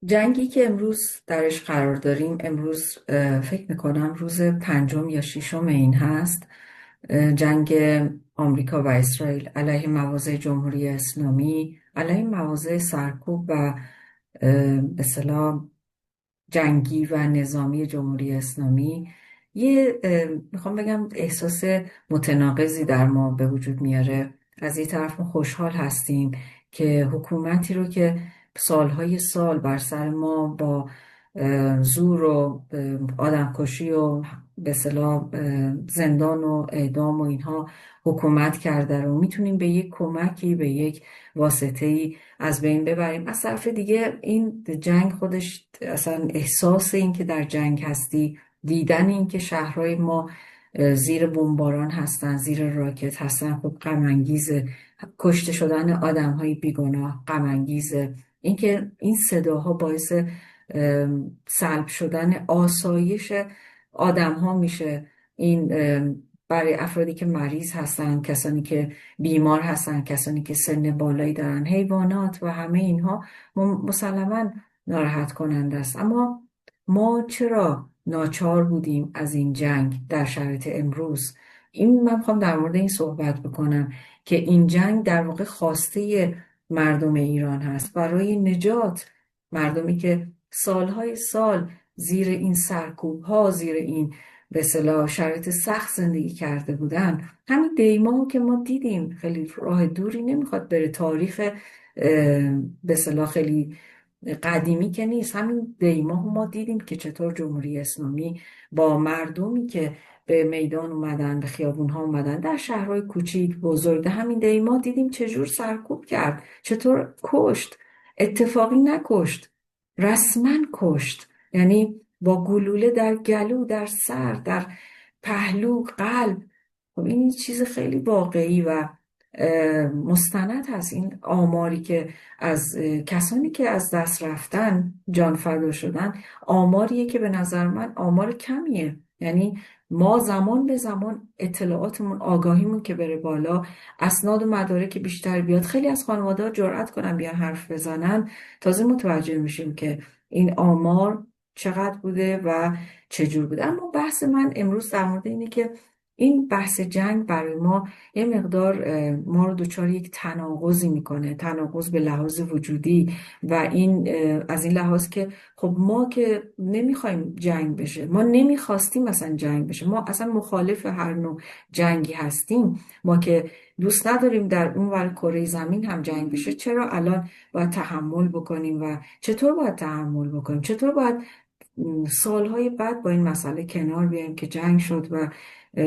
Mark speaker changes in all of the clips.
Speaker 1: جنگی که امروز درش قرار داریم، امروز فکر میکنم روز پنجم یا ششم این هست. جنگ آمریکا و اسرائیل علیه مواضع جمهوری اسلامی، علیه مواضع سرکوب و به اصطلاح جنگی و نظامی جمهوری اسلامی. میخوام بگم احساس متناقضی در ما به وجود میاره. از یه طرف ما خوشحال هستیم که حکومتی رو که سالهای سال بر سر ما با زور و آدمکشی و به اصطلاح زندان و اعدام و اینها حکومت کرده رو میتونیم به یک کمکی، به یک واسطه‌ای از بین ببریم. از طرف دیگه این جنگ خودش اصلا احساس این که در جنگ هستی، دیدن این که شهرهای ما زیر بمباران هستن، زیر راکت هستن، خب غم انگیزه. کشته شدن آدم های بیگناه غم انگیزه. اینکه این صداها باعث سلب شدن آسایش آدم ها میشه. این برای افرادی که مریض هستن، کسانی که بیمار هستن، کسانی که سن بالایی دارن، حیوانات و همه اینها مسلماً ناراحت کننده است. اما ما چرا ناچار بودیم از این جنگ در شرایط امروز؟ من میخوام در مورد این صحبت بکنم که این جنگ در واقع خواسته مردم ایران هست برای نجات. مردمی که سالهای سال زیر این سرکوب ها، زیر این به اصطلاح شرایط سخت زندگی کرده بودن. همین دیما که ما دیدیم، خیلی راه دوری نمیخواد بره، تاریخ به اصطلاح خیلی قدیمی که نیست. همین دیما ما دیدیم که چطور جمهوری اسلامی با مردمی که به میدان اومدن، به خیابون ها اومدن، در شهرهای کوچیک بزرگ، همین دیما دیدیم چجور سرکوب کرد، چطور کشت. اتفاقی نکشت، رسما کشت. یعنی با گلوله در گلو، در سر، در پهلو، قلب. خب این چیز خیلی واقعی و مستند هست. این آماری که از کسانی که از دست رفتن، جان فدا شدن، آماریه که به نظر من آمار کمیه. یعنی ما زمان به زمان اطلاعاتمون، آگاهیمون که بره بالا، اسناد و مدارک بیشتر بیاد، خیلی از خانواده‌ها جرئت کنن بیان حرف بزنن، تازه متوجه میشیم که این آمار چقدر بوده و چجور بوده. اما بحث من امروز در مورد اینه که این بحث جنگ برای ما یه مقدار ما رو دچار یک تناقضی میکنه، تناقض به لحاظ وجودی. و این از این لحاظ که خب ما که نمیخوایم جنگ بشه، ما نمیخواستیم مثلا جنگ بشه، ما اصلا مخالف هر نوع جنگی هستیم، ما که دوست نداریم در اون ور کره زمین هم جنگ بشه، چرا الان باید تحمل بکنیم و چطور باید تحمل بکنیم؟ چطور باید سالهای بعد با این مسئله کنار بیایم که جنگ شد؟ و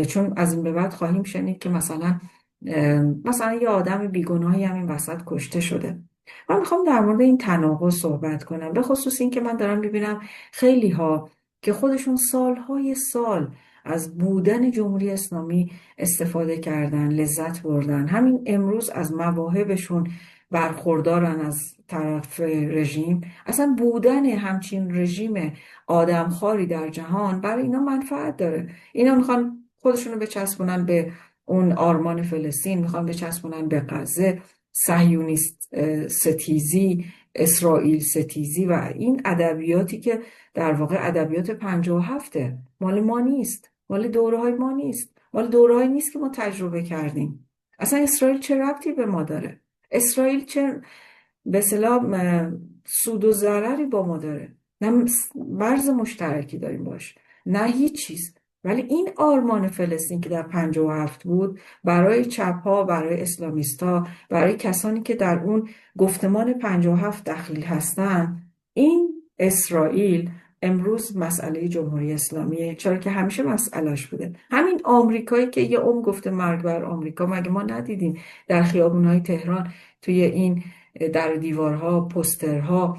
Speaker 1: چون از این به بعد خواهیم شنید که مثلا یه آدم بیگناهی هم این وسط کشته شده. من میخوام در مورد این تناقض صحبت کنم، به خصوص این که من دارم ببینم خیلی ها که خودشون سالهای سال از بودن جمهوری اسلامی استفاده کردن، لذت بردن، همین امروز از مواهبشون برخوردارن از طرف رژیم. اصلا بودن همچین رژیم آدمخواری در جهان برای اینا منفعت داره. اینا میخوان خودشونو بچسبونن به اون آرمان فلسطین، میخوان بچسبونن به غزه، صهیونیست ستیزی، اسرائیل ستیزی و این ادبیاتی که در واقع ادبیات 57 مال ما نیست، مال دوره‌های ما نیست، مال دوره‌هایی نیست که ما تجربه کردیم. اصلا اسرائیل چه ربطی به ما داره؟ اسرائیل چه به اصطلاح سود و ضرری با ما داره؟ نه مرز مشترکی داریم باش، نه هیچ چیز. ولی این آرمان فلسطین که در 57 بود، برای چپ‌ها، برای اسلامیست‌ها، برای کسانی که در اون گفتمان 57 دخیل هستن، این اسرائیل امروز مسئله جمهوری اسلامیه، چرا که همیشه مسئلهش بوده. همین آمریکایی که یه عمر گفته مرگ بر آمریکا، مگه ما ندیدیم در خیابون‌های تهران توی این در دیوارها، پوسترها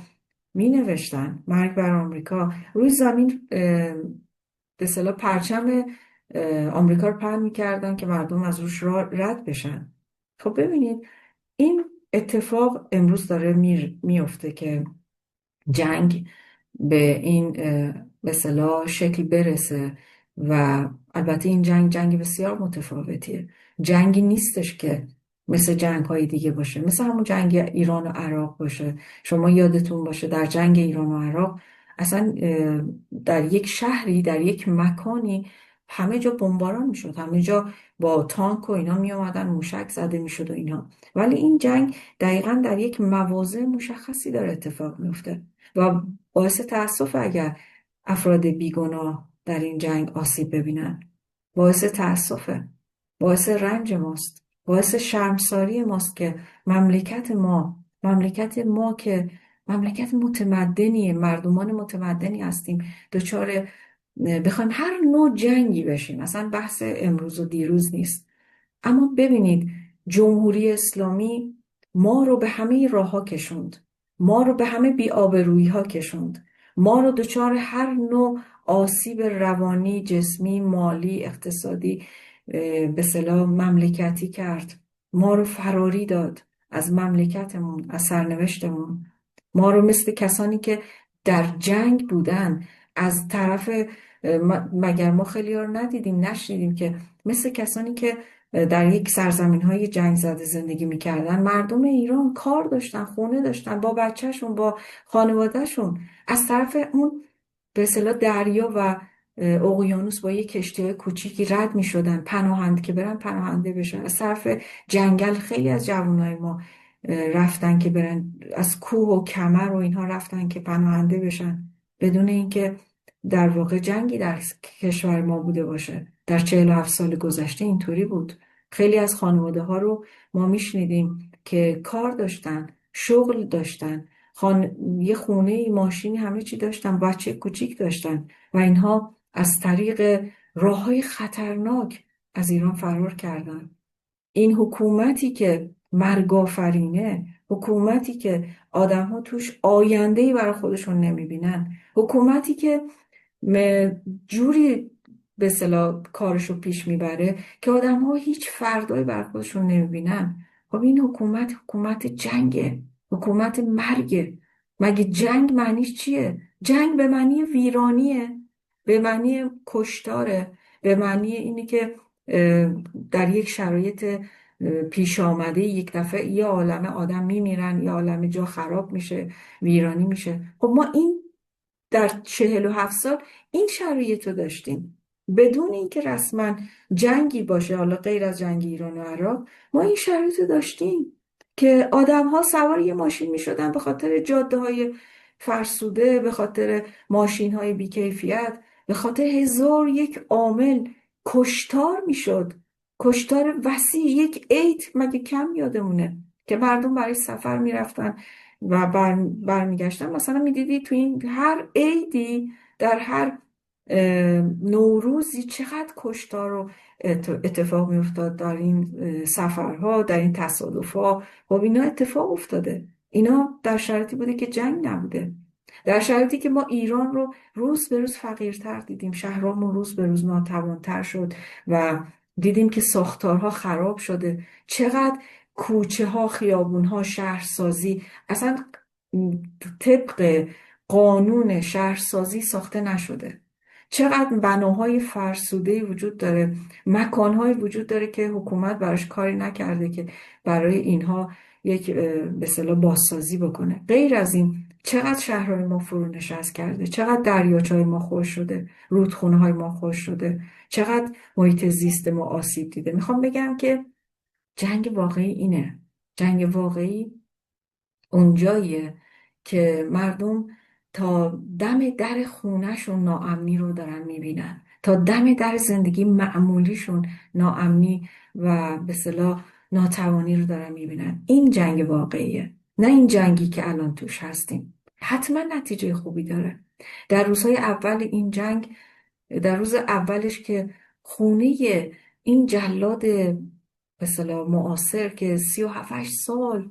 Speaker 1: می نوشتن مرگ بر آمریکا؟ روی زمین به اصطلاح پرچم آمریکا رو پهن می‌کردن که مردم از روش رد بشن. خب ببینید این اتفاق امروز داره میفته که جنگ به این به اصطلاح شکل برسه. و البته این جنگ بسیار متفاوتیه. جنگی نیستش که مثل جنگ های دیگه باشه، مثل همون جنگ ایران و عراق باشه. شما یادتون باشه در جنگ ایران و عراق اصلا در یک شهری، در یک مکانی همه جا بمباران میشد، همه جا با تانک و اینا می آمدن، موشک زده میشد و اینا. ولی این جنگ دقیقا در یک مواضع مشخصی داره اتفاق میفته و باعث تاسف اگر افراد بیگناه در این جنگ آسیب ببینن. باعث تاسفه، باعث رنج ماست، باعث شرمساری ماست که مملکت ما که مملکت متمدنیه، مردمان متمدنی هستیم، دچار بخوایم هر نوع جنگی بشیم. اصلا بحث امروز و دیروز نیست. اما ببینید، جمهوری اسلامی ما رو به همه راه ها کشوند، ما رو به همه بی‌آبرویی ها کشوند، ما رو دچار هر نوع آسیب روانی، جسمی، مالی، اقتصادی به اصطلاح مملکتی کرد. ما رو فراری داد از مملکتمون، از سرنوشتمون. ما رو مثل کسانی که در جنگ بودن از طرف مگر ما خیلی ها رو ندیدیم، نشنیدیم که مثل کسانی که در یک سرزمین های جنگ زده زندگی میکردن، مردم ایران کار داشتن، خونه داشتن، با بچهشون، با خانوادهشون، از طرف اون به اصطلاح دریا و اقیانوس با یک کشتی کوچیکی رد می شدن، پناهنده که برن پناهنده بشن. از طرف جنگل خیلی از جوانای ما رفتن که برن از کوه و کمر و اینها رفتن که پناهنده بشن، بدون اینکه در واقع جنگی در کشور ما بوده باشه. در 47 سال گذشته اینطوری بود. خیلی از خانواده ها رو ما میشنیدیم که کار داشتن، شغل داشتن، یه خونه، ماشینی، همه چی داشتن، بچه کوچیک داشتن و اینها از طریق راههای خطرناک از ایران فرار کردن. این حکومتی که مرگافرینه، حکومتی که آدم‌ها توش آینده‌ای برای خودشون نمیبینن، حکومتی که جوری به اصطلاح کارشو پیش میبره که آدم‌ها هیچ فردایی برای خودشون نمیبینن. خب این حکومت جنگه، حکومت مرگه. مگه جنگ معنیش چیه؟ جنگ به معنی ویرانیه، به معنی کشتاره، به معنی اینه که در یک شرایط پیش آمده یک دفعه یه عالمه آدم میمیرن، یه عالمه جا خراب میشه، ویرانی میشه. خب ما این در 47 سال این شرایط رو داشتیم بدون اینکه رسما جنگی باشه، حالا غیر از جنگ ایران و عراق. ما این شرایط رو داشتیم که آدم ها سوار یه ماشین می شدن به خاطر جاده های فرسوده، به خاطر ماشین های بیکیفیت، به خاطر هزار یک عامل کشتار می شد. کشتار وسیع، یک عید مگه کم یادمونه که مردم برای سفر می رفتن و برمیگشتن. مثلا میدیدی تو این هر عیدی، در هر نوروزی چقدر کشتار و اتفاق میافتاد در این سفرها، در این تصادفها. خب اینا اتفاق افتاده، اینا در شرایطی بوده که جنگ نبوده، در شرایطی که ما ایران رو روز به روز فقیرتر دیدیم، شهرامون روز به روز ناتوانتر شد و دیدیم که ساختارها خراب شده. چقدر کوچه ها، خیابون ها، شهرسازی اصلا طبق قانون شهرسازی ساخته نشده. چقدر بناهای فرسوده وجود داره، مکانهای وجود داره که حکومت براش کاری نکرده که برای اینها یک به اصطلاح بازسازی بکنه. غیر از این چقدر شهرهای ما فرونشست کرده، چقدر دریاچه‌های ما خشک شده، رودخونه‌های های ما خشک شده، چقدر محیط زیست ما آسیب دیده. میخوام بگم که جنگ واقعی اینه. جنگ واقعی اونجاییه که مردم تا دم در خونهشون ناامنی رو دارن میبینن، تا دم در زندگی معمولیشون ناامنی و به اصطلاح ناتوانی رو دارن میبینن. این جنگ واقعیه، نه این جنگی که الان توش هستیم. حتما نتیجه خوبی داره. در روزهای اول این جنگ، در روز اولش که خونه این جلاد به اصطلاح معاصر که 37 سال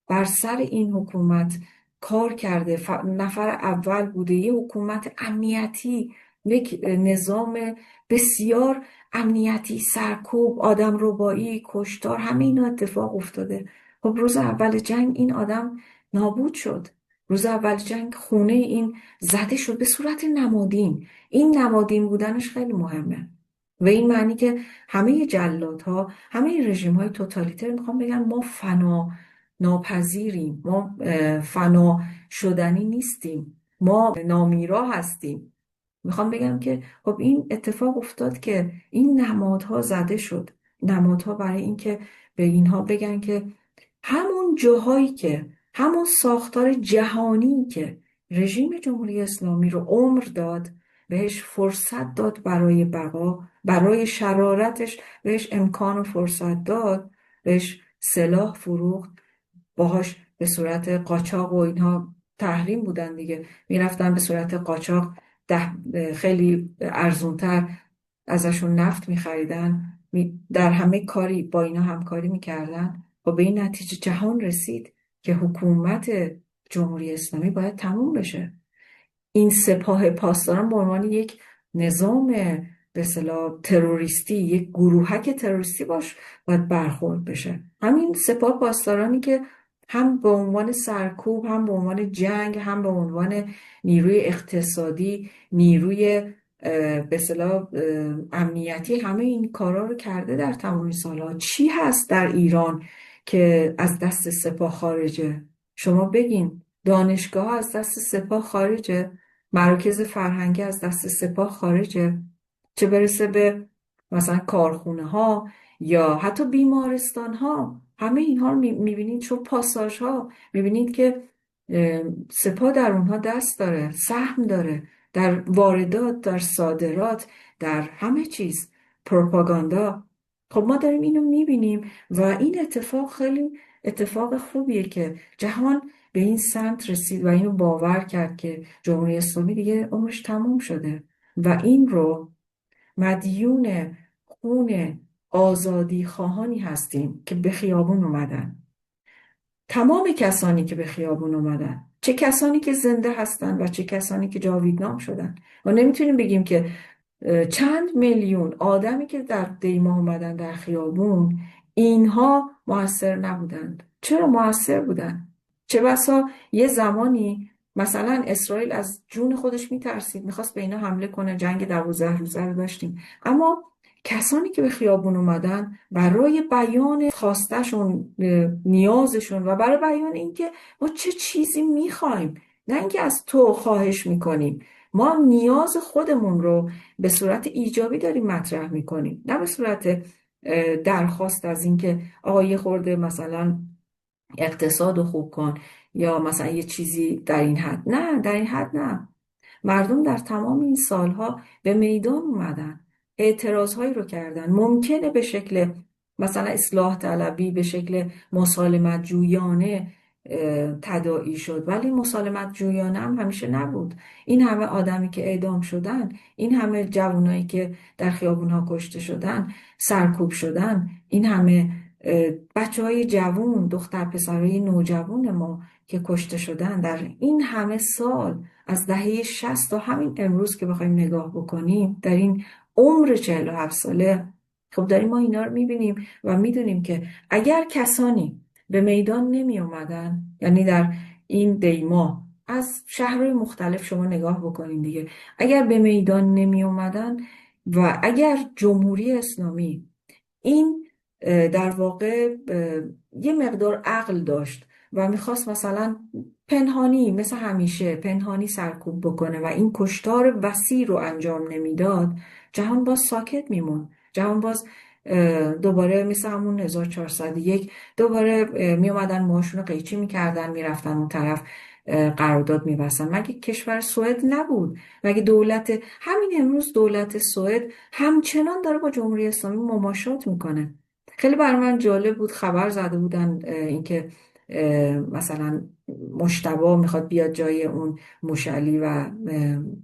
Speaker 1: بر سر این حکومت کار کرده، نفر اول بوده، یه حکومت امنیتی، یک نظام بسیار امنیتی، سرکوب، آدم ربایی، کشتار، همه اینا اتفاق افتاده. خب روز اول جنگ این آدم نابود شد. روز اول جنگ خونه این زده شد به صورت نمادین. این نمادین بودنش خیلی مهمه. و این معنی که همه جلادها، همه رژیم های توتالیتر میخوام بگن ما فنا ناپذیریم، ما فنا شدنی نیستیم، ما نامیرا هستیم. میخوام بگم که خب این اتفاق افتاد که این نمادها زده شد، نمادها برای اینکه به اینها بگن که همون جاهایی که همون ساختار جهانی که رژیم جمهوری اسلامی رو عمر داد، بهش فرصت داد برای بقا، برای شرارتش بهش امکان و فرصت داد، بهش سلاح فروخت، باهاش به صورت قاچاق و اینها تحریم بودن دیگه، میرفتن به صورت قاچاق خیلی ارزونتر ازشون نفت میخریدن، در همه کاری با اینا همکاری میکردن و به این نتیجه جهان رسید که حکومت جمهوری اسلامی باید تموم بشه. این سپاه پاسداران به عنوان یک نظام به اصطلاح تروریستی، یک گروهک تروریستی باید برخورد بشه. همین سپاه پاسدارانی که هم به عنوان سرکوب، هم به عنوان جنگ، هم به عنوان نیروی اقتصادی، نیروی به اصطلاح امنیتی، همه این کارا رو کرده در تمام این سالها. چی هست در ایران که از دست سپاه خارجه؟ شما بگین. دانشگاه از دست سپاه خارجه، مراکز فرهنگی از دست سپاه خارجه، چه برسه به مثلا کارخونه ها یا حتی بیمارستان ها. همه اینها رو میبینید، چون پاساژ ها میبینید که سپاه در اونها دست داره، سهم داره، در واردات، در صادرات، در همه چیز، پروپاگاندا. خب ما داریم اینو میبینیم و این اتفاق خیلی اتفاق خوبیه که جهان به این سمت رسید و اینو باور کرد که جمهوری اسلامی دیگه عمرش تموم شده و این رو مدیون خون آزادی خواهانی هستیم که به خیابون اومدن. تمام کسانی که به خیابون اومدن، چه کسانی که زنده هستن و چه کسانی که جاویدنام شدن. و نمیتونیم بگیم که چند میلیون آدمی که در دیما اومدن در خیابون اینها موثر نبودند. چرا موثر بودن؟ چه بسا یه زمانی مثلا اسرائیل از جون خودش میترسید، میخواست به اینا حمله کنه، جنگ 12 روزه رو داشتیم، اما کسانی که به خیابون اومدن برای بیان خواستشون، نیازشون و برای بیان اینکه ما چه چیزی میخوایم، نه اینکه از تو خواهش میکنیم، ما نیاز خودمون رو به صورت ایجابی داریم مطرح میکنیم، نه به صورت درخواست از اینکه آقا یه خورده مثلا اقتصاد رو خوب کن یا مثلا یه چیزی در این حد. نه، در این حد نه. مردم در تمام این سالها به میدان اومدن، اعتراضهایی رو کردن. ممکنه به شکل مثلا اصلاح طلبی، به شکل مسالمت جویانه تداعی شد، ولی مسالمت جویانه هم همیشه نبود. این همه آدمی که اعدام شدن، این همه جوانایی که در خیابونها کشته شدن، سرکوب شدن، این همه بچه های جوون، دختر پسرای نوجوان ما که کشته شدن در این همه سال، از دهه 60 تا همین امروز که بخوایم نگاه بکنیم، در این عمر 47 ساله، خب داریم ما اینا رو میبینیم و میدونیم که اگر کسانی به میدان نمی اومدن، یعنی در این دیما از شهرهای مختلف شما نگاه بکنین دیگه، اگر به میدان نمی اومدن و اگر جمهوری اسلامی این در واقع یه مقدار عقل داشت و میخواست مثلا پنهانی، مثل همیشه پنهانی سرکوب بکنه و این کشتار وسیع رو انجام نمیداد، جهان باز ساکت میمون. جهان باز دوباره مثل همون 1401 دوباره می اومدن موهاشون رو قیچی میکردن، میرفتن اون طرف قرارداد میبستن. مگه کشور سوئد نبود؟ مگه دولت همین امروز دولت سوئد همچنان داره با جمهوری اسلامی مماشات میکنه؟ خیلی برای من جالب بود، خبر زده بودن اینکه مثلا مجتبی میخواد بیاد جای اون مشعلی و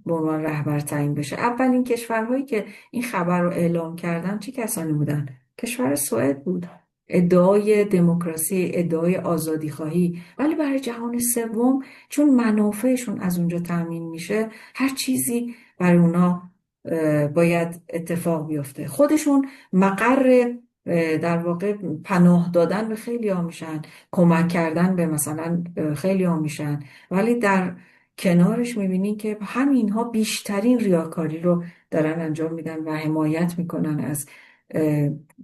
Speaker 1: به عنوان رهبر تعیین بشه. اولین کشورهایی که این خبر رو اعلام کردن چه کسانی بودن؟ کشور سوئد بود. ادعای دموکراسی، ادعای آزادی خواهی، ولی برای جهان سوم چون منافعشون از اونجا تامین میشه، هر چیزی برای اونا باید اتفاق بیفته. خودشون مقر در واقع پناه دادن به خیلی ها میشن، کمک کردن به مثلا خیلی ها میشن، ولی در کنارش میبینین که همینها بیشترین ریاکاری رو دارن انجام میدن و حمایت میکنن از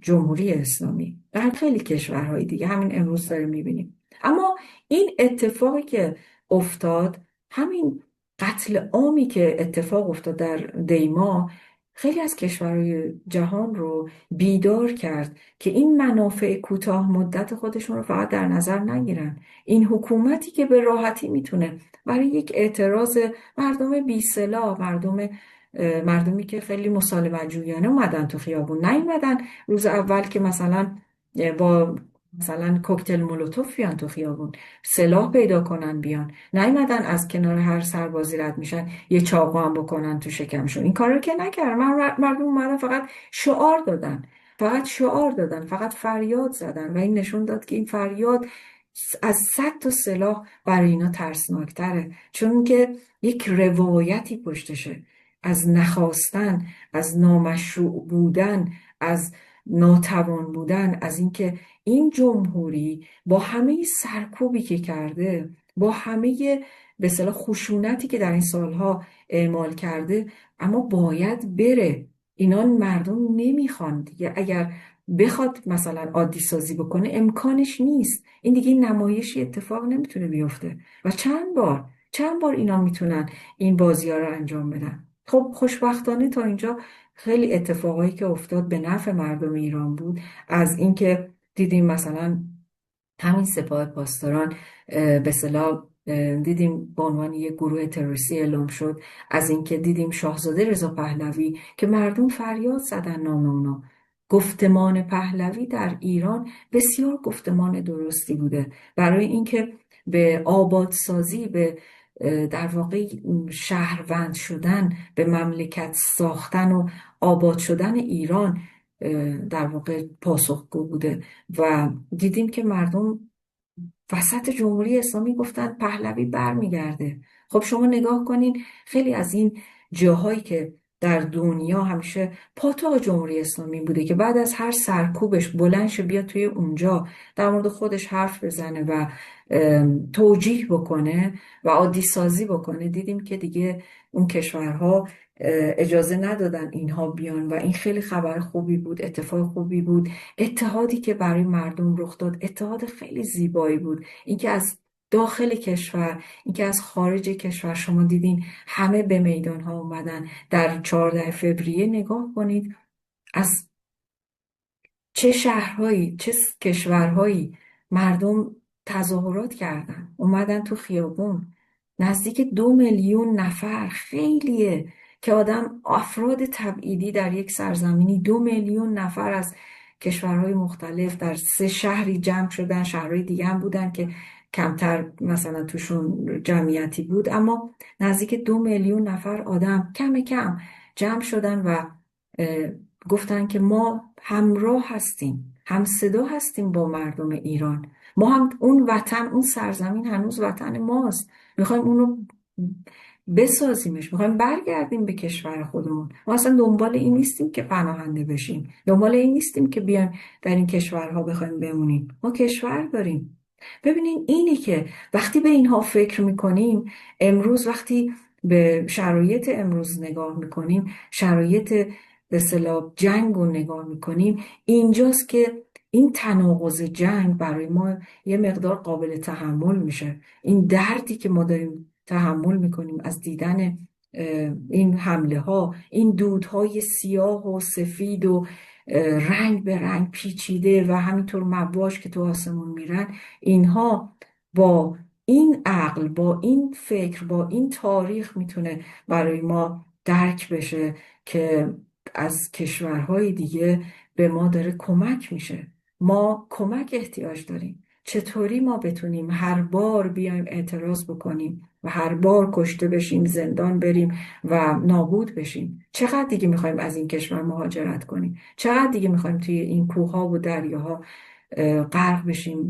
Speaker 1: جمهوری اسلامی. در خیلی کشورهای دیگه همین امروز داریم میبینیم. اما این اتفاقی که افتاد، همین قتل عامی که اتفاق افتاد در دیما، خیلی از کشورهای جهان رو بیدار کرد که این منافع کوتاه مدت خودشون رو فقط در نظر نگیرن. این حکومتی که به راحتی میتونه برای یک اعتراض مردم بی سلاح، مردمی که خیلی مسالمت جویانه اومدن تو خیابون، نیومدن روز اول که مثلا با مثلا کوکتل مولوتوف بیان تو خیابون، سلاح پیدا کنن بیان، نیومدن از کنار هر سربازی رد میشن یه چاقو هم بکنن تو شکمشون. این کارا که نکردن. مردم اومدن فقط شعار دادن، فقط فریاد زدن و این نشون داد که این فریاد از 100 تا سلاح برای اینا ترسناکتره، چون که یک روایتی پشتشه از نخواستن، از نامشروع بودن، از ناتوان بودن، از اینکه این جمهوری با همه سرکوبی که کرده، با همه به اصطلاح خشونتی که در این سالها اعمال کرده، اما باید بره. اینا مردم نمیخوان دیگه. اگر بخواد مثلا عادی سازی بکنه امکانش نیست. این دیگه نمایشی اتفاق نمیتونه بیفته. و چند بار اینا میتونن این بازی ها رو انجام بدن. خب خوشبختانه تا اینجا خیلی اتفاقایی که افتاد به نفع مردم ایران بود. از اینکه دیدیم مثلا همین سپاه پاسداران به اصطلاح دیدیم به عنوان یک گروه تروریستی اعلام شد، از اینکه دیدیم شاهزاده رضا پهلوی که مردم فریاد زدن نام اونا. گفتمان پهلوی در ایران بسیار گفتمان درستی بوده برای اینکه به آبادسازی، به در واقع شهروند شدن، به مملکت ساختن و آباد شدن ایران در واقع پاسخگو بوده. و دیدیم که مردم وسط جمهوری اسلامی گفتن پهلوی برمیگرده. خب شما نگاه کنین خیلی از این جاهایی که در دنیا همیشه پاتوق جمهوری اسلامی بوده که بعد از هر سرکوبش بلند شه بیاد توی اونجا در مورد خودش حرف بزنه و توجیه بکنه و عادی سازی بکنه، دیدیم که دیگه اون کشورها اجازه ندادن اینها بیان و این خیلی خبر خوبی بود، اتفاق خوبی بود. اتحادی که برای مردم رخ داد اتحاد خیلی زیبایی بود. اینکه از داخل کشور، اینکه از خارج کشور، شما دیدین همه به میدان ها اومدن. در 14 فوریه نگاه کنید از چه شهرهایی، چه کشورهایی مردم تظاهرات کردن، اومدن تو خیابون. نزدیک 2 میلیون نفر، خیلیه که افراد تبعیدی در یک سرزمینی 2 میلیون نفر از کشورهای مختلف در 3 شهری جمع شدن. شهرهای دیگه هم بودن که کمتر مثلا توشون جمعیتی بود، اما نزدیک 2 میلیون نفر آدم کم کم جمع شدن و گفتن که ما همراه هستیم، هم صدا هستیم با مردم ایران. ما هم اون وطن، اون سرزمین هنوز وطن ماست، میخوایم اونو بسازیمش، میخوایم برگردیم به کشور خودمون. ما اصلا دنبال این نیستیم که پناهنده بشیم، دنبال این نیستیم که بیایم در این کشورها بخوایم بمونیم. ما کشور داریم. ببینین اینی که وقتی به اینها فکر میکنیم، امروز وقتی به شرایط امروز نگاه میکنیم، شرایط به اصطلاح جنگ رو نگاه میکنیم، اینجاست که این تناقض جنگ برای ما یه مقدار قابل تحمل میشه. این دردی که ما داریم تحمل میکنیم از دیدن این حمله ها، این دودهای سیاه و سفید و رنگ به رنگ پیچیده و همینطور مواج که تو آسمون میرن، اینها با این عقل، با این فکر، با این تاریخ میتونه برای ما درک بشه که از کشورهای دیگه به ما داره کمک میشه. ما کمک احتیاج داریم. چطوری ما بتونیم هر بار بیایم اعتراض بکنیم و هر بار کشته بشیم، زندان بریم و نابود بشیم؟ چقدر دیگه میخوایم از این کشور مهاجرت کنیم؟ چقدر دیگه میخوایم توی این کوهها و دریاها غرق بشیم،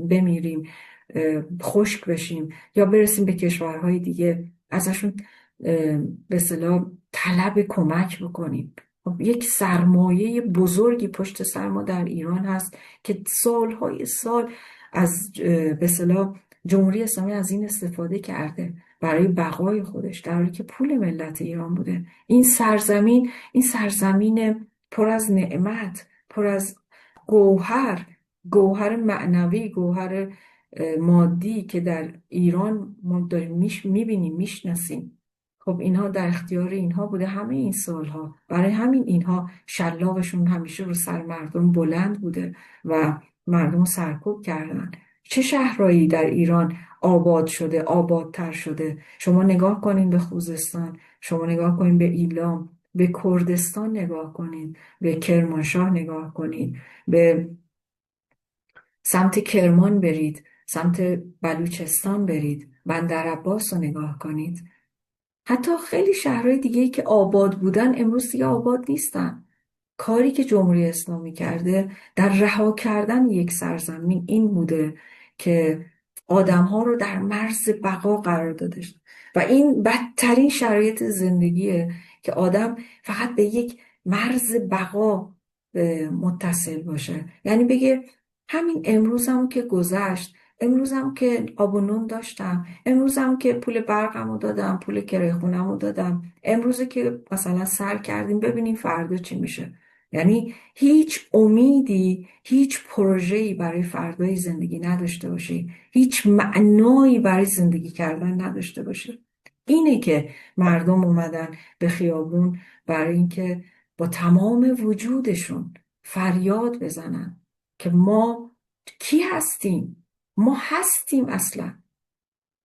Speaker 1: بمیریم، خشک بشیم، یا برسیم به کشورهای دیگه ازشون به اصطلاح طلب کمک بکنیم؟ یک سرمایه بزرگی پشت سر ما در ایران هست که سالهای سال از به اصطلاح جمهوری اسلامی از این استفاده کرده برای بقای خودش، در حالی که پول ملت ایران بوده. این سرزمین پر از نعمت، پر از گوهر، گوهر معنوی، گوهر مادی که در ایران ما داریم میبینیم، میشناسیم. خب اینها در اختیار اینها بوده همه این سالها. برای همین اینها شلاقشون همیشه رو سر مردم بلند بوده و مردم رو سرکوب کردن. چه شهرهایی در ایران آباد شده، آبادتر شده؟ شما نگاه کنین به خوزستان، شما نگاه کنین به ایلام، به کردستان نگاه کنین، به کرمانشاه نگاه کنین، به سمت کرمان برید، سمت بلوچستان برید، بندر عباس رو نگاه کنید. حتی خیلی شهرهای دیگه‌ای که آباد بودن امروز دیگه آباد نیستن. کاری که جمهوری اسلامی کرده در رها کردن یک سرزمین این بوده که آدمها رو در مرز بقا قرار داده. و این بدترین شرایط زندگیه که آدم فقط به یک مرز بقا متصل باشه. یعنی بگه همین امروزم که گذشت، امروزم که آب و نون داشتم، امروزم که پول برقمو دادم، پول کرایه خونمو دادم، امروزه که مثلا سر کردیم ببینیم فردا چی میشه. یعنی هیچ امیدی، هیچ پروژه‌ای برای فردای زندگی نداشته باشی، هیچ معنایی برای زندگی کردن نداشته باشه. اینه که مردم اومدن به خیابون برای اینکه با تمام وجودشون فریاد بزنن که ما کی هستیم؟ ما هستیم اصلا.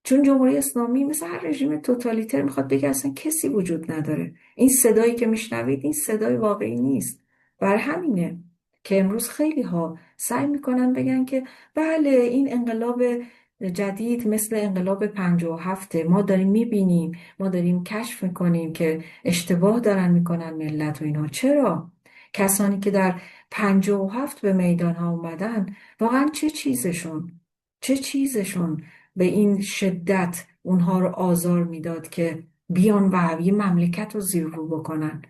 Speaker 1: چون جمهوری اسلامی مثل هر رژیم توتالیتر میخواد بگه اصلا کسی وجود نداره. این صدایی که میشنوید این صدای واقعی نیست. برای همینه که امروز خیلی ها سعی میکنن بگن که بله این انقلاب جدید مثل انقلاب 57 ما داریم میبینیم، ما داریم کشف میکنیم که اشتباه دارن میکنن ملت و اینها. چرا؟ کسانی که در 57 به میدان ها اومدن واقعا چه چیزشون به این شدت اونها رو آزار میداد که بیان و یه مملکت رو زیر رو بکنن؟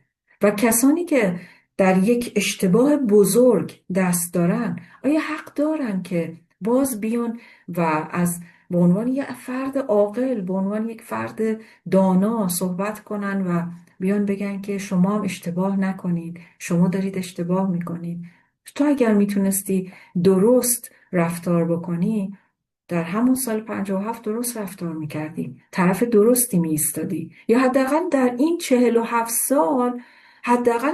Speaker 1: و کسانی که در یک اشتباه بزرگ دست دارن آیا حق دارن که باز بیان و به عنوان یک فرد عاقل، به عنوان یک فرد دانا صحبت کنن و بیان بگن که شما هم اشتباه نکنید، شما دارید اشتباه میکنید؟ تو اگر میتونستی درست رفتار بکنی در همون سال 57 درست رفتار میکردی، طرف درستی میایستادی، یا حداقل در این 47 سال حداقل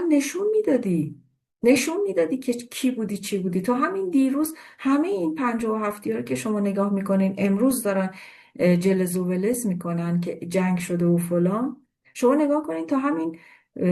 Speaker 1: نشون میدادی که کی بودی چی بودی. تا همین دیروز همه این 57 رو که شما نگاه میکنین امروز دارن جلز و ولز میکنن که جنگ شده و فلان. شما نگاه کنین تا همین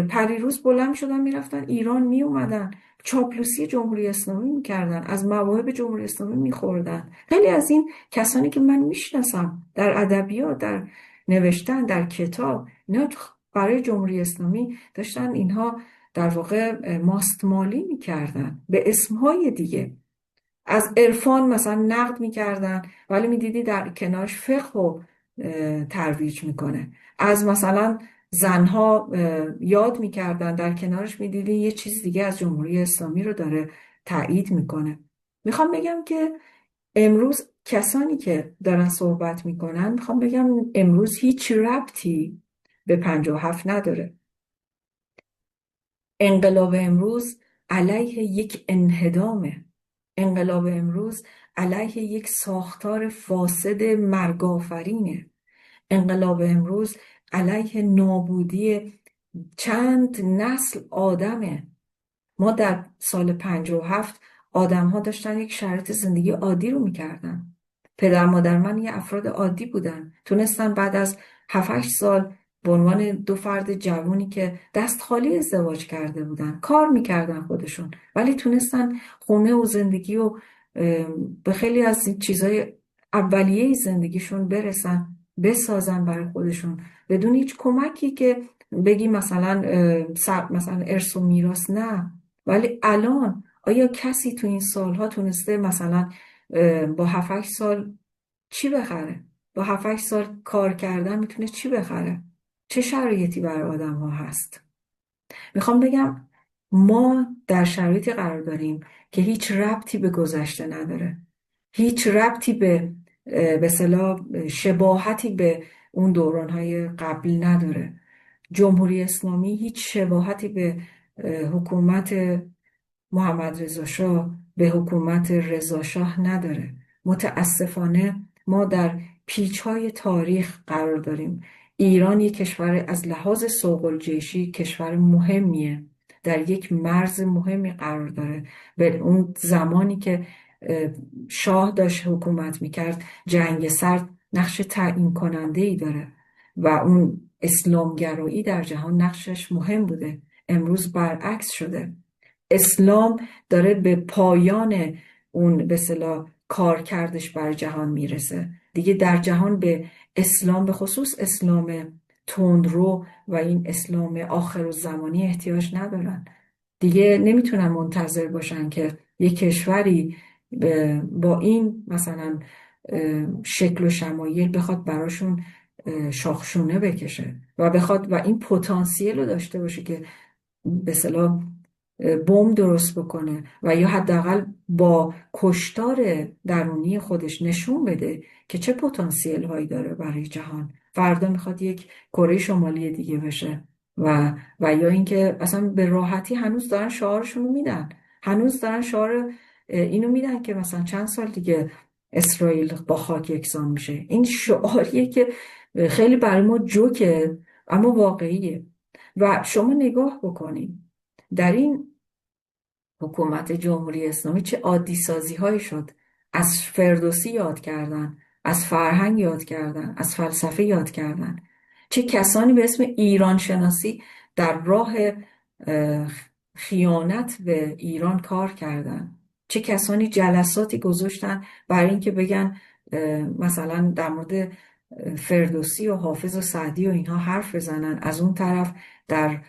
Speaker 1: پریروز بلند شدن میرفتن ایران میومدن چاپلوسی جمهوری اسلامی میکردن، از مواهب جمهوری اسلامی میخوردن. خیلی از این کسانی که من میشناسم در ادبیات، در نوشتن، در کتاب، اینا برای جمهوری اسلامی داشتن اینها در واقع ماستمالی میکردن به اسمهای دیگه. از عرفان مثلا نقد میکردن ولی میدیدی در کنارش فقه و ترویج میکنه. از مثلا زنها یاد میکردن، در کنارش میدیدی یه چیز دیگه از جمهوری اسلامی رو داره تایید میکنه. میخوام بگم که امروز کسانی که دارن صحبت میکنن، میخوام بگم امروز هیچ ربطی به 57 نداره. انقلاب امروز علیه یک انهدامه. انقلاب امروز علیه یک ساختار فاسد مرگافرینه. انقلاب امروز علیه نابودی چند نسل آدمه. ما در سال 57 آدم ها داشتن یک شرایط زندگی عادی رو میکردن. پدر مادر من یه افراد عادی بودن، تونستن بعد از 7-8 سال به عنوان دو فرد جوانی که دست خالی ازدواج کرده بودن کار میکردن خودشون، ولی تونستن خونه و زندگی و به خیلی از چیزای اولیه زندگیشون برسن، بسازن برای خودشون بدون هیچ کمکی که بگی مثلا ارث و میراث. نه، ولی الان آیا کسی تو این سالها تونسته مثلا با 7-8 سال چی بخره؟ با 7-8 سال کار کردن میتونه چی بخره؟ چه شرایطی برای آدم ها هست؟ میخوام بگم ما در شرایطی قرار داریم که هیچ ربطی به گذشته نداره، هیچ ربطی به اصطلاح شباهتی به اون دورانهای قبل نداره. جمهوری اسلامی هیچ شباهتی به حکومت محمد رضا شاه، به حکومت رضا شاه نداره. متاسفانه ما در پیچ‌های تاریخ قرار داریم. ایران یک کشور از لحاظ سوق‌الجیشی کشور مهمیه، در یک مرز مهمی قرار داره. به اون زمانی که شاه داشت حکومت میکرد، جنگ سرد نقش تعیین کننده ای داره و اون اسلامگرایی در جهان نقشش مهم بوده. امروز برعکس شده. اسلام داره به پایان اون به اصطلاح کارکردش بر جهان میرسه دیگه. در جهان به اسلام، به خصوص اسلام تندرو و این اسلام آخرالزمانی احتیاج ندارن دیگه. نمیتونن منتظر باشن که یک کشوری با این مثلا شکل و شمایل بخواد براشون شاخشونه بکشه و بخواد و این پتانسیل رو داشته باشه که به اصطلاح بمب درست بکنه و یا حداقل با کشتار درونی خودش نشون بده که چه پتانسیل هایی داره برای جهان. فردا میخواد یک کره شمالی دیگه بشه و یا اینکه اصلا به راحتی هنوز دارن شعارشون رو میدن، هنوز دارن شعار اینو میدن که مثلا چند سال دیگه اسرائیل با خاک یکسان میشه. این شعاریه که خیلی برای ما جوکه اما واقعیه. و شما نگاه بکنید در این حکومت جمهوری اسلامی چه عادی سازی هایی شد. از فردوسی یاد کردن، از فرهنگ یاد کردن، از فلسفه یاد کردن. چه کسانی به اسم ایران شناسی در راه خیانت به ایران کار کردن. چه کسانی جلساتی گذاشتن برای اینکه بگن مثلا در مورد فردوسی و حافظ و سعدی و اینها حرف بزنن. از اون طرف در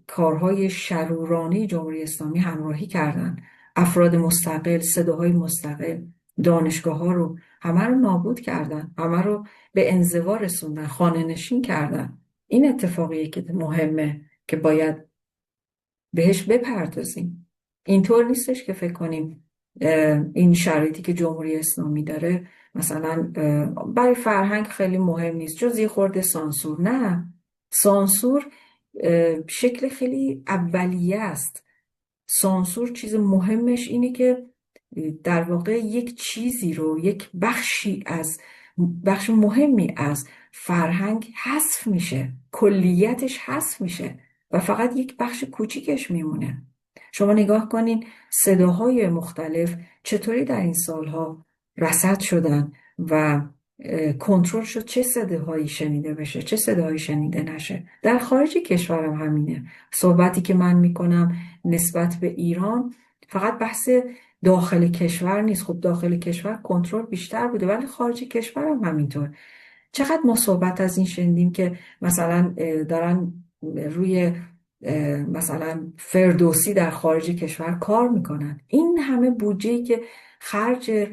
Speaker 1: کارهای شرورانه جمهوری اسلامی همراهی کردن. افراد مستقل، صداهای مستقل، دانشگاه ها رو همه رو نابود کردن، همه رو به انزوا رسوندن، خانه نشین کردن. این اتفاقیه که مهمه که باید بهش بپردازیم. اینطور نیستش که فکر کنیم این شرایطی که جمهوری اسلامی داره مثلا برای فرهنگ خیلی مهم نیست جز یه خورده سانسور. نه، سانسور شکل خیلی اولیه است. سانسور چیز مهمش اینه که در واقع یک چیزی رو، یک بخش مهمی از فرهنگ حذف میشه، کلیتش حذف میشه و فقط یک بخش کوچیکش میمونه. شما نگاه کنین صداهای مختلف چطوری در این سالها رصد شدن و کنترل شد چه صداهایی شنیده بشه، چه صداهایی شنیده نشه. در خارج کشورم همینه. صحبتی که من میکنم نسبت به ایران فقط بحث داخل کشور نیست. خب داخل کشور کنترل بیشتر بوده ولی خارج کشورم همینطور. چقدر ما صحبت از این شنیدیم که مثلا دارن روی مثلا فردوسی در خارج کشور کار میکنن. این همه بودجه‌ای که خرج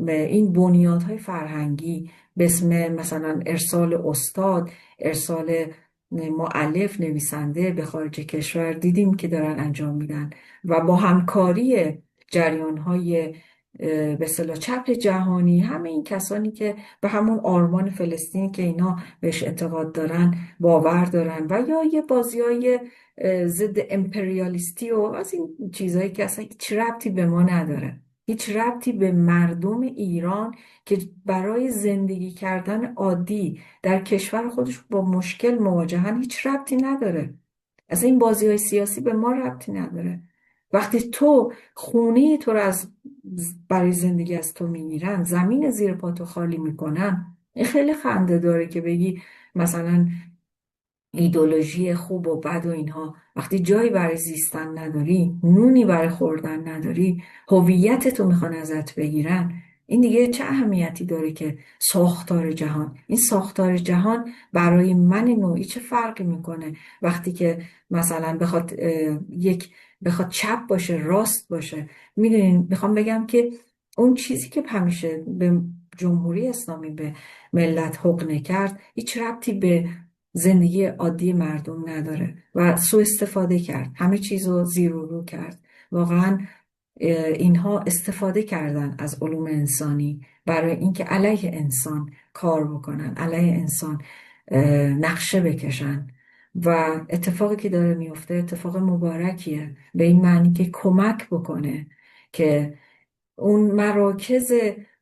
Speaker 1: این بنیادهای فرهنگی به اسم مثلا ارسال استاد، ارسال مؤلف، نویسنده به خارج کشور دیدیم که دارن انجام میدن و با همکاری جریان‌های به اصطلاح چپ جهانی، همه این کسانی که به همون آرمان فلسطین که اینا بهش اعتقاد دارن باور دارن و یا یه بازیای ضد امپریالیستی و از این چیزهایی که اصلا هیچ ربطی به ما نداره، هیچ ربطی به مردم ایران که برای زندگی کردن عادی در کشور خودش با مشکل مواجهن هیچ ربطی نداره. اصلا این بازی‌های سیاسی به ما ربطی نداره. وقتی تو خونه تو رو برای زندگی از تو میگیرن، زمین زیر پا تو خالی میکنن، این خیلی خنده داره که بگی مثلا ایدئولوژی خوب و بد و اینها. وقتی جایی برای زیستن نداری، نونی برای خوردن نداری، هویت تو میخوان ازت بگیرن، این دیگه چه اهمیتی داره که ساختار جهان؟ این ساختار جهان برای من نوعی چه فرقی میکنه وقتی که مثلا بخواد چپ باشه، راست باشه؟ میدونین میخوام بگم که اون چیزی که همیشه به جمهوری اسلامی به ملت حقنه کرد هیچ ربطی به زندگی عادی مردم نداره و سوء استفاده کرد، همه چیز رو زیر و رو کرد. واقعا اینها استفاده کردن از علوم انسانی برای اینکه علیه انسان کار بکنن، علیه انسان نقشه بکشن. و اتفاقی که داره میفته اتفاق مبارکیه، به این معنی که کمک بکنه که اون مراکز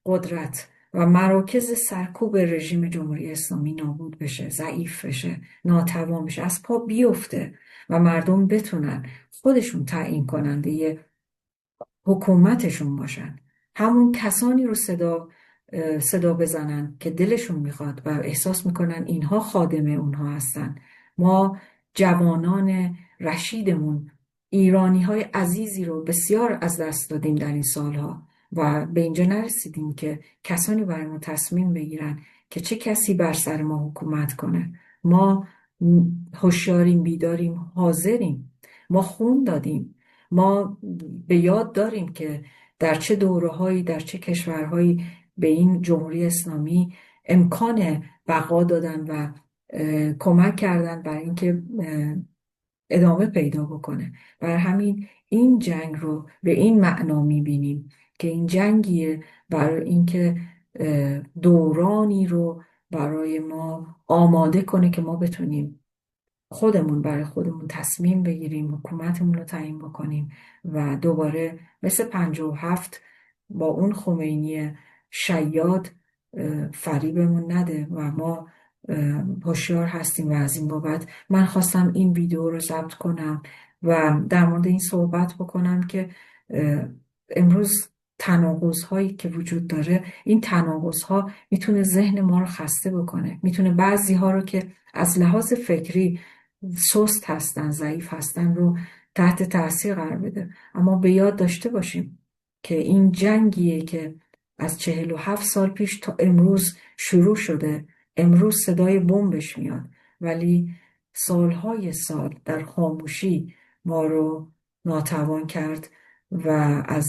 Speaker 1: قدرت و مراکز سرکوب رژیم جمهوری اسلامی نابود بشه، ضعیف بشه، ناتوان بشه، از پا بیفته و مردم بتونن خودشون تعیین کننده حکومتشون باشن. همون کسانی رو صدا بزنن که دلشون میخواد و احساس میکنن اینها خادم اونها هستن. ما جوانان رشیدمون، ایرانی های عزیزی رو بسیار از دست دادیم در این سالها و به اینجا نرسیدیم که کسانی برای ما تصمیم بگیرن که چه کسی بر سر ما حکومت کنه. ما هوشیاریم، بیداریم، حاضریم. ما خون دادیم. ما به یاد داریم که در چه دوره‌هایی، در چه کشورهایی به این جمهوری اسلامی امکان بقا دادن و کمک کردن برای اینکه ادامه پیدا بکنه. برای همین این جنگ رو به این معنا می‌بینیم که این جنگیه برای اینکه دورانی رو برای ما آماده کنه که ما بتونیم خودمون برای خودمون تصمیم بگیریم، حکومتمون رو تعیین بکنیم و دوباره مثل 57 با اون خمینی شیاد فریبمون نده و ما هوشیار هستیم. و از این بابت من خواستم این ویدیو رو ضبط کنم و در مورد این صحبت بکنم که امروز تناقض هایی که وجود داره، این تناقض ها میتونه ذهن ما رو خسته بکنه، میتونه بعضی ها رو که از لحاظ فکری سست هستن، ضعیف هستن رو تحت تاثیر قرار بده. اما به یاد داشته باشیم که این جنگیه که از 47 سال پیش تا امروز شروع شده. امروز صدای بمبش میاد ولی سالهای سال در خاموشی ما رو ناتوان کرد و از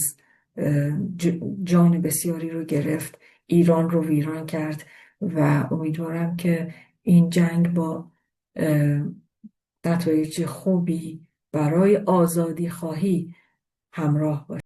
Speaker 1: جان بسیاری رو گرفت، ایران رو ویران کرد. و امیدوارم که این جنگ با نتایج خوبی برای آزادی خواهی همراه باشه.